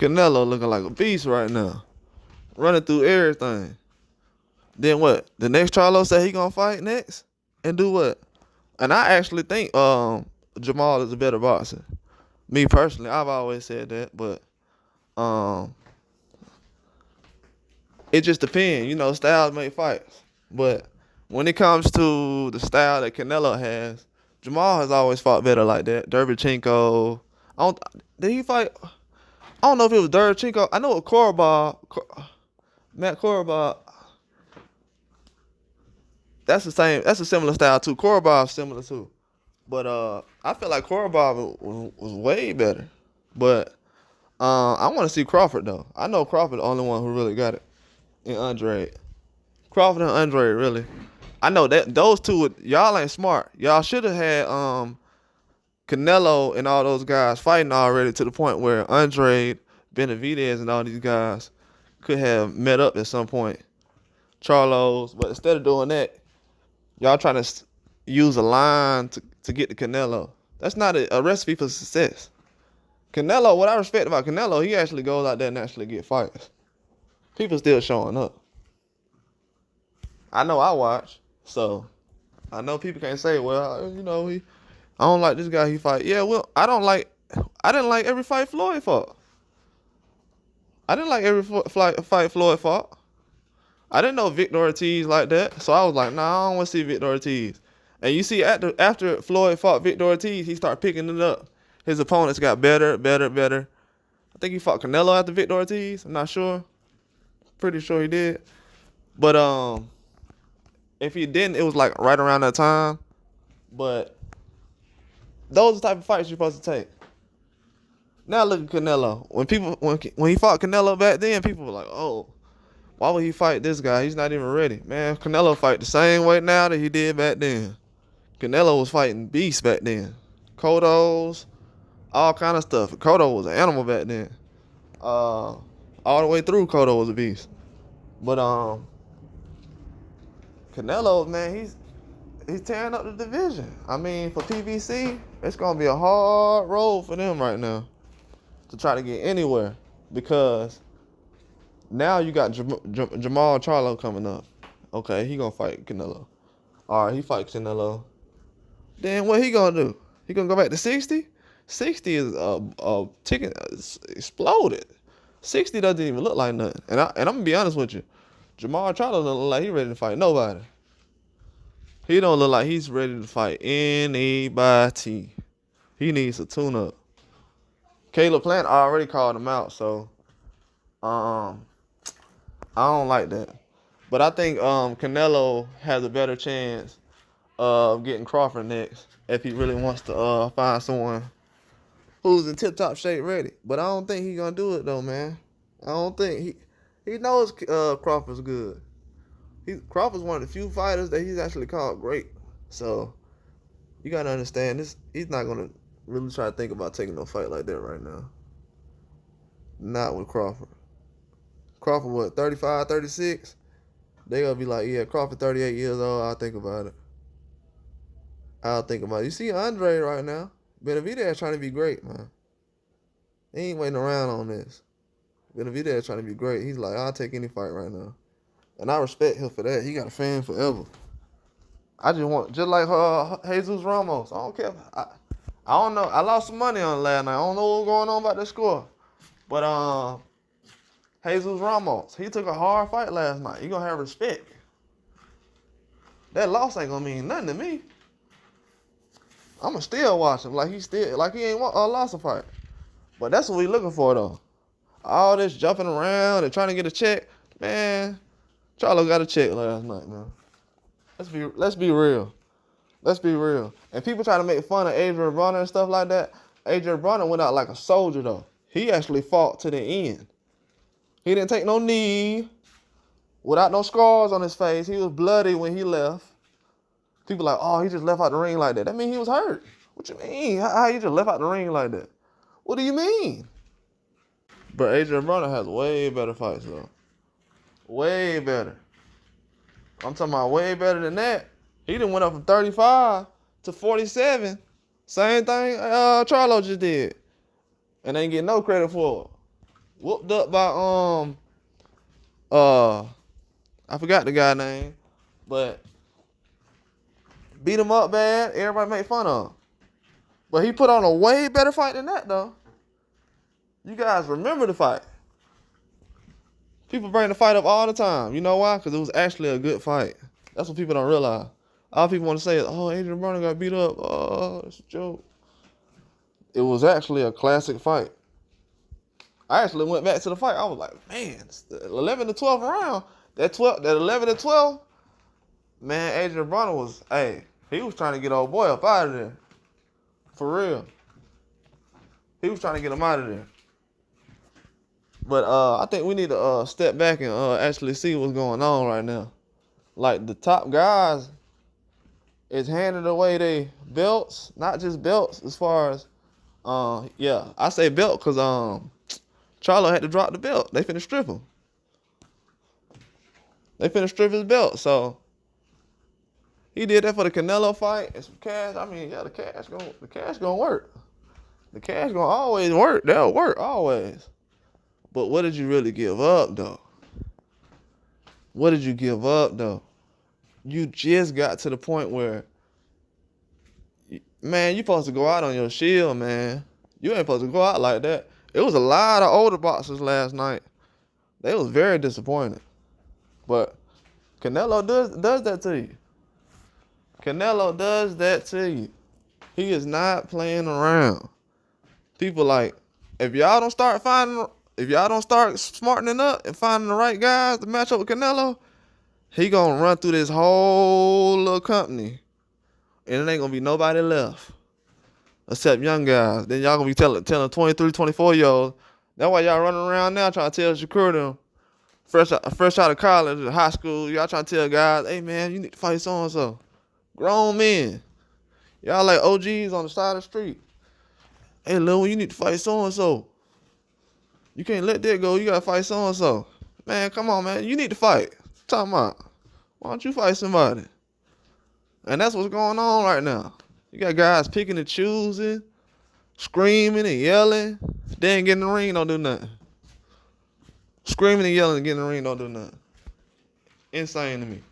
Canelo looking like a beast right now, running through everything. Then what? The next Charlo said he gonna fight next and do what? And I actually think Jamal is a better boxer. Me personally, I've always said that, but um it just depends. You know, styles make fights. But when it comes to the style that Canelo has, Jamal has always fought better like that. Derbychenko. Did he fight? I don't know if it was Derbychenko. I know it was Matt Korobov. That's the same. That's a similar style too. Korobov's similar too. But I feel like Korobov was way better. But I want to see Crawford though. I know Crawford the only one who really got it. And Andre. Crawford and Andre, really. I know that those two, y'all ain't smart. Y'all should have had Canelo and all those guys fighting already to the point where Andre, Benavidez, and all these guys could have met up at some point. Charlos, but instead of doing that, y'all trying to use a line to get to Canelo. That's not a recipe for success. Canelo, what I respect about Canelo, he actually goes out there and actually get fights. People still showing up. I know I watch, so I know people can't say, well, you know, I don't like this guy he fight. Yeah, well, I didn't like every fight Floyd fought. I didn't like every fight Floyd fought. I didn't know Victor Ortiz like that, so I was like, nah, I don't want to see Victor Ortiz. And you see, after Floyd fought Victor Ortiz, he started picking it up. His opponents got better. I think he fought Canelo after Victor Ortiz. I'm not sure. Pretty sure he did. But if he didn't, it was like right around that time. But those are the type of fights you're supposed to take. Now look at Canelo. When he fought Canelo back then, people were like, oh, why would he fight this guy? He's not even ready. Man, Canelo fight the same way now that he did back then. Canelo was fighting beasts back then. Kodos, all kind of stuff. Cotto was an animal back then. All the way through, Cotto was a beast. But Canelo, man, he's tearing up the division. I mean, for PBC, it's gonna be a hard road for them right now to try to get anywhere, because now you got Jamal Charlo coming up. Okay, he gonna fight Canelo. All right, he fights Canelo. Then what he gonna do? He gonna go back to 60? 60 is a ticket exploded. 60 doesn't even look like nothing. And I'm gonna be honest with you, Jamal Charlo don't look like he's ready to fight nobody. He don't look like he's ready to fight anybody. He needs a tune-up. Caleb Plant already called him out, so I don't like that. But I think Canelo has a better chance of getting Crawford next if he really wants to find someone who's in tip-top shape ready. But I don't think he's going to do it, though, man. I don't think he knows Crawford's good. Crawford's one of the few fighters that he's actually called great. So you got to understand this. He's not going to really try to think about taking no fight like that right now. Not with Crawford. Crawford, what, 35, 36? They going to be like, yeah, Crawford 38 years old. I'll think about it. You see Andre right now. Benavidez trying to be great, man. He ain't waiting around on this. Benavidez trying to be great. He's like, I'll take any fight right now. And I respect him for that. He got a fan forever. I just like Jesus Ramos. I don't care. I don't know. I lost some money on last night. I don't know what's going on about the score. But Jesus Ramos, he took a hard fight last night. He gonna have respect. That loss ain't gonna mean nothing to me. I'ma still watch him like he ain't lost a fight. But that's what we looking for though. All this jumping around and trying to get a check, man. Charlo got a check last night, man. Let's be real. Let's be real. And people try to make fun of Adrian Broner and stuff like that. Adrian Broner went out like a soldier though. He actually fought to the end. He didn't take no knee, without no scars on his face. He was bloody when he left. People like, oh, he just left out the ring like that. That means he was hurt. What you mean? How he just left out the ring like that? What do you mean? But Adrian Broner has way better fights, though. Way better. I'm talking about way better than that. He done went up from 35 to 47. Same thing Charlo just did. And ain't getting no credit for it. whooped up by I forgot the guy's name, but beat him up bad. Everybody made fun of him. But he put on a way better fight than that, though. You guys remember the fight. People bring the fight up all the time. You know why? Because it was actually a good fight. That's what people don't realize. All people want to say is, oh, Adrian Broner got beat up. Oh, it's a joke. It was actually a classic fight. I actually went back to the fight. I was like, man, it's the 11 to 12 round. That 11 to 12, man, Adrian Broner was, he was trying to get old boy up out of there. For real. He was trying to get him out of there. But I think we need to step back and actually see what's going on right now. Like, the top guys is handing away their belts, not just belts as far as, I say belt because Charlo had to drop the belt. They finna strip him. They finna strip his belt, so he did that for the Canelo fight and some cash. I mean, yeah, the cash gonna work. The cash gonna always work. They'll work always. But what did you really give up, though? What did you give up, though? You just got to the point where, man, you supposed to go out on your shield, man. You ain't supposed to go out like that. It was a lot of older boxers last night. They was very disappointed. But Canelo does that to you. Canelo does that to you. He is not playing around. People like, if y'all don't start smartening up and finding the right guys to match up with Canelo, he gonna run through this whole little company, and it ain't gonna be nobody left except young guys. Then y'all gonna be telling 23, 24-year-olds. That's why y'all running around now trying to tell Shakur them, fresh out of college or high school, y'all trying to tell guys, hey man, you need to fight so-and-so. Grown men. Y'all like OGs on the side of the street. Hey, Lil, you need to fight so-and-so. You can't let that go. You got to fight so-and-so. Man, come on, man. You need to fight. Talking about, why don't you fight somebody? And that's what's going on right now. You got guys picking and choosing, screaming and yelling. They ain't getting in the ring, don't do nothing. Screaming and yelling and getting in the ring, don't do nothing. Insane to me.